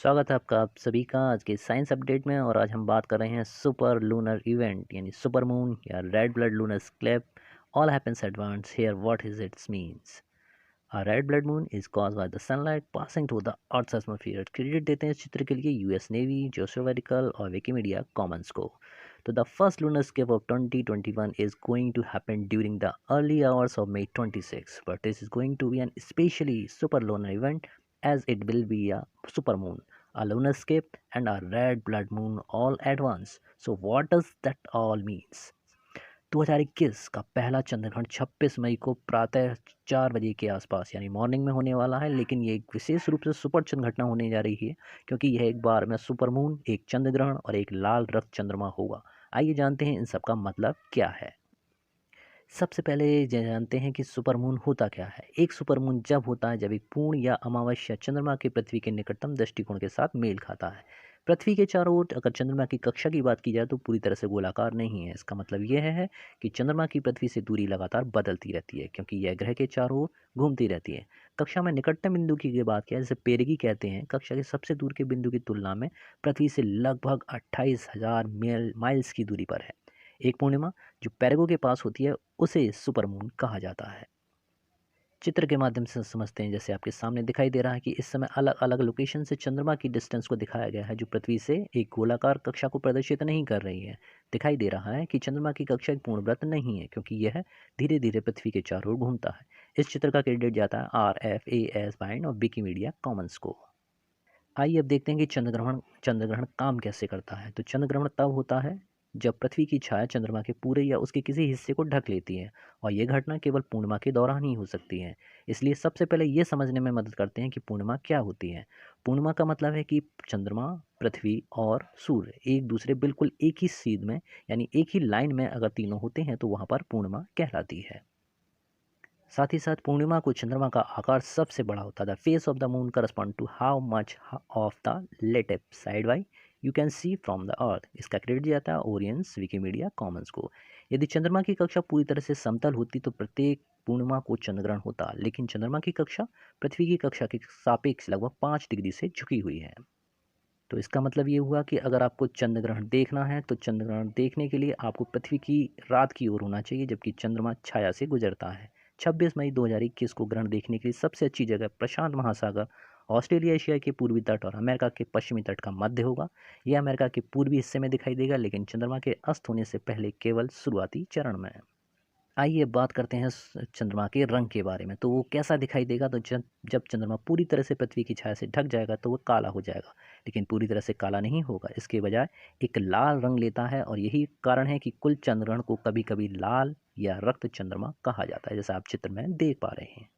स्वागत है आपका आप सभी का आज के साइंस अपडेट में। और आज हम बात कर रहे हैं सुपर लूनर इवेंट यानी सुपर मून या red blood lunar eclipse all happens at once here what is it's means. A red blood moon is caused by the sunlight passing through the Earth's atmosphere। Credit देते हैं इस चित्र के लिए US navy, जियोस्फेरिकल और Wikimedia Commons को। तो the first lunar escape of 2021 is going to happen during the early hours of May 26, but this is going to be an especially super lunar event as it will be a super moon, a lunar escape and a red blood moon all at once। So what does that all means? 2021 का पहला चंद्रग्रहण 26 मई को प्रातः 4 बजे के आसपास यानी morning में होने वाला है, लेकिन ये एक विशेष रूप से सुपर चंद्र घटना होने जा रही है क्योंकि यह एक बार में सुपर मून, एक चंद्र ग्रहण और एक लाल रक्त चंद्रमा होगा। आइए जानते हैं इन सब का मतलब क्या है। सबसे पहले जानते हैं कि सुपर मून होता क्या है। एक सुपर मून जब होता है जब एक पूर्ण या अमावस्या चंद्रमा के पृथ्वी के निकटतम दृष्टिकोण के साथ मेल खाता है। पृथ्वी के चारों ओर अगर चंद्रमा की कक्षा की बात की जाए तो पूरी तरह से गोलाकार नहीं है। इसका मतलब यह है कि चंद्रमा की पृथ्वी से दूरी लगातार बदलती रहती है क्योंकि यह ग्रह के चारों ओर घूमती रहती है। कक्षा में निकटतम बिंदु की बात किया जिसे पेरिगी कहते हैं, कक्षा के सबसे दूर के बिंदु की तुलना में पृथ्वी से लगभग 28,000 माइल्स की दूरी पर है। एक पूर्णिमा जो पैरेगो के पास होती है उसे सुपरमून कहा जाता है। चित्र के माध्यम से समझते हैं। जैसे आपके सामने दिखाई दे रहा है कि इस समय अलग अलग लोकेशन से चंद्रमा की डिस्टेंस को दिखाया गया है जो पृथ्वी से एक गोलाकार कक्षा को प्रदर्शित नहीं कर रही है। दिखाई दे रहा है कि चंद्रमा की कक्षा एक पूर्ण वृत्त नहीं है क्योंकि यह धीरे धीरे पृथ्वी के चारों ओर घूमता है। इस चित्र का क्रेडिट जाता है RFAS बाइंड और विकिमीडिया कॉमन्स को। आइए अब देखते हैं कि चंद्रग्रहण काम कैसे करता है। तो चंद्रग्रहण तब होता है जब पृथ्वी की छाया चंद्रमा के पूरे या उसके किसी हिस्से को ढक लेती है, और यह घटना केवल पूर्णिमा के दौरान ही हो सकती है। इसलिए सबसे पहले ये समझने में मदद करते हैं कि पूर्णिमा क्या होती है। पूर्णिमा का मतलब है कि चंद्रमा, पृथ्वी और सूर्य एक दूसरे बिल्कुल एक ही सीध में यानी एक ही लाइन में अगर तीनों होते हैं तो वहाँ पर पूर्णिमा कहलाती है। साथ ही साथ पूर्णिमा को चंद्रमा का आकार सबसे बड़ा होता है। The face of the moon correspond to how much of the lit up side why you can see from the earth. इसका क्रेडिट जाता है ओरियंस विकिमीडिया कॉमन्स को। यदि चंद्रमा की कक्षा पूरी तरह से समतल होती तो प्रत्येक पूर्णिमा को चंद्रग्रहण होता, लेकिन चंद्रमा की कक्षा पृथ्वी की कक्षा के सापेक्ष लगभग 5 डिग्री से झुकी हुई है। तो इसका मतलब ये हुआ कि अगर आपको चंद्रग्रहण देखना है तो चंद्रग्रहण देखने के लिए आपको पृथ्वी की रात की ओर होना चाहिए जबकि चंद्रमा छाया से गुजरता है। 26 मई 2021 को ग्रहण देखने के लिए सबसे अच्छी जगह प्रशांत महासागर, ऑस्ट्रेलिया एशिया के पूर्वी तट और अमेरिका के पश्चिमी तट का मध्य होगा। यह अमेरिका के पूर्वी हिस्से में दिखाई देगा, लेकिन चंद्रमा के अस्त होने से पहले केवल शुरुआती चरण में। आइए बात करते हैं चंद्रमा के रंग के बारे में। तो वो कैसा दिखाई देगा? तो जब जब चंद्रमा पूरी तरह से पृथ्वी की छाया से ढक जाएगा तो वो काला हो जाएगा, लेकिन पूरी तरह से काला नहीं होगा। इसके बजाय एक लाल रंग लेता है, और यही कारण है कि कुल चंद्रग्रहण को कभी कभी लाल या रक्त चंद्रमा कहा जाता है, जैसा आप चित्र में देख पा रहे हैं।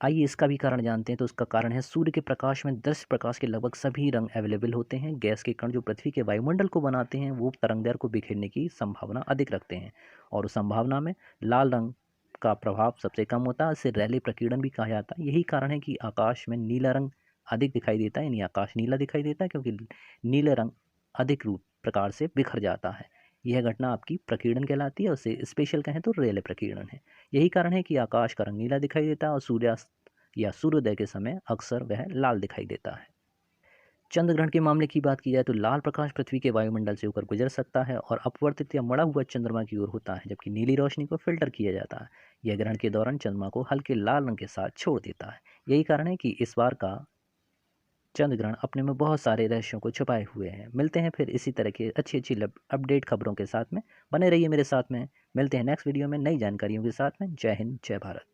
आइए इसका भी कारण जानते हैं। तो उसका कारण है सूर्य के प्रकाश में दृश्य प्रकाश के लगभग सभी रंग अवेलेबल होते हैं। गैस के कण जो पृथ्वी के वायुमंडल को बनाते हैं वो तरंगदैर्घ्य को बिखेरने की संभावना अधिक रखते हैं, और उस संभावना में लाल रंग का प्रभाव सबसे कम होता है। इसे रैले प्रकीर्णन भी कहा जाता है। यही कारण है कि आकाश में नीला रंग अधिक दिखाई देता है, यानी आकाश नीला दिखाई देता है क्योंकि नीले रंग अधिक रूप प्रकार से बिखर जाता है। यह घटना आपकी प्रकीर्णन कहलाती है। उसे स्पेशल कहें तो रेले प्रकीर्णन है। यही कारण है कि आकाश का रंग नीला दिखाई देता है और सूर्यास्त या सूर्योदय के समय अक्सर वह लाल दिखाई देता है। चंद्र ग्रहण के मामले की बात की जाए तो लाल प्रकाश पृथ्वी के वायुमंडल से होकर गुजर सकता है और अपवर्तित या मड़ा हुआ चंद्रमा की ओर होता है, जबकि नीली रोशनी को फिल्टर किया जाता है। यह ग्रहण के दौरान चंद्रमा को हल्के लाल रंग के साथ छोड़ देता है। यही कारण है कि इस बार का चंद्र ग्रहण अपने में बहुत सारे रहस्यों को छुपाए हुए हैं। मिलते हैं फिर इसी तरह के अच्छी अच्छी अपडेट खबरों के साथ में। बने रहिए मेरे साथ में। मिलते हैं नेक्स्ट वीडियो में नई जानकारियों के साथ में। जय हिंद, जय भारत।